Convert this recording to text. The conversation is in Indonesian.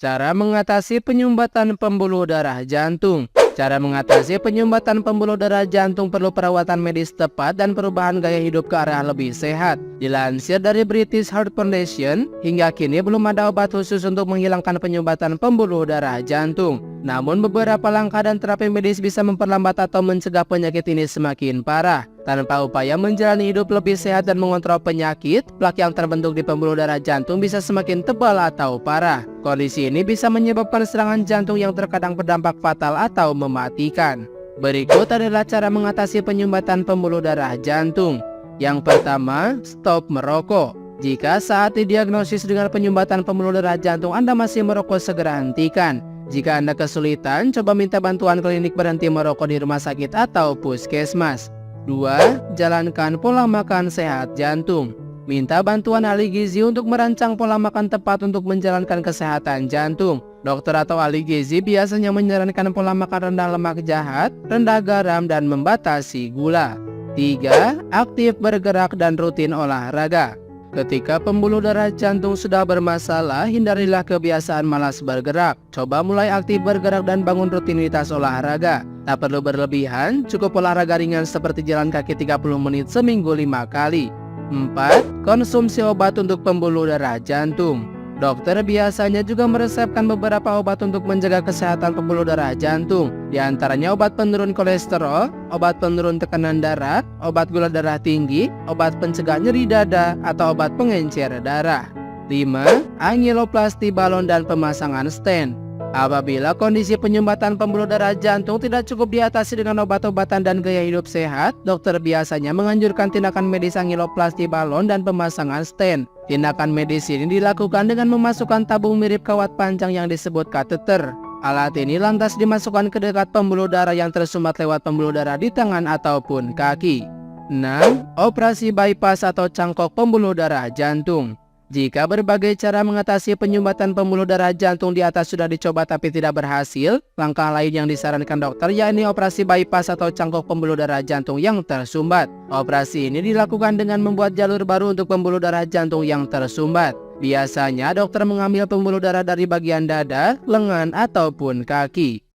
Cara mengatasi penyumbatan pembuluh darah jantung. Cara mengatasi penyumbatan pembuluh darah jantung perlu perawatan medis tepat dan perubahan gaya hidup ke arah lebih sehat. Dilansir dari British Heart Foundation, hingga kini belum ada obat khusus untuk menghilangkan penyumbatan pembuluh darah jantung. Namun beberapa langkah dan terapi medis bisa memperlambat atau mencegah penyakit ini semakin parah. Tanpa upaya menjalani hidup lebih sehat dan mengontrol penyakit, plak yang terbentuk di pembuluh darah jantung bisa semakin tebal atau parah. Kondisi ini bisa menyebabkan serangan jantung yang terkadang berdampak fatal atau mematikan. Berikut adalah cara mengatasi penyumbatan pembuluh darah jantung. Yang pertama, stop merokok. Jika saat didiagnosis dengan penyumbatan pembuluh darah jantung Anda masih merokok, segera hentikan. Jika Anda kesulitan, coba minta bantuan klinik berhenti merokok di rumah sakit atau puskesmas. 2. Jalankan pola makan sehat jantung. Minta bantuan ahli gizi untuk merancang pola makan tepat untuk menjalankan kesehatan jantung. Dokter atau ahli gizi biasanya menyarankan pola makan rendah lemak jahat, rendah garam, dan membatasi gula. 3. Aktif bergerak dan rutin olahraga. Ketika pembuluh darah jantung sudah bermasalah, hindarilah kebiasaan malas bergerak. Coba mulai aktif bergerak dan bangun rutinitas olahraga. Tak perlu berlebihan, cukup olahraga ringan seperti jalan kaki 30 menit seminggu 5 kali. 4. Konsumsi obat untuk pembuluh darah jantung. Dokter biasanya juga meresepkan beberapa obat untuk menjaga kesehatan pembuluh darah jantung. Di antaranya obat penurun kolesterol, obat penurun tekanan darah, obat gula darah tinggi, obat pencegah nyeri dada, atau obat pengencer darah. 5. Angioplasti balon dan pemasangan stent. Apabila kondisi penyumbatan pembuluh darah jantung tidak cukup diatasi dengan obat-obatan dan gaya hidup sehat, dokter biasanya menganjurkan tindakan medis angioplasti balon dan pemasangan stent. Tindakan medis ini dilakukan dengan memasukkan tabung mirip kawat panjang yang disebut kateter. Alat ini lantas dimasukkan ke dekat pembuluh darah yang tersumbat lewat pembuluh darah di tangan ataupun kaki. 6. Operasi bypass atau cangkok pembuluh darah jantung. Jika berbagai cara mengatasi penyumbatan pembuluh darah jantung di atas sudah dicoba tapi tidak berhasil, langkah lain yang disarankan dokter yakni operasi bypass atau cangkok pembuluh darah jantung yang tersumbat. Operasi ini dilakukan dengan membuat jalur baru untuk pembuluh darah jantung yang tersumbat. Biasanya dokter mengambil pembuluh darah dari bagian dada, lengan, ataupun kaki.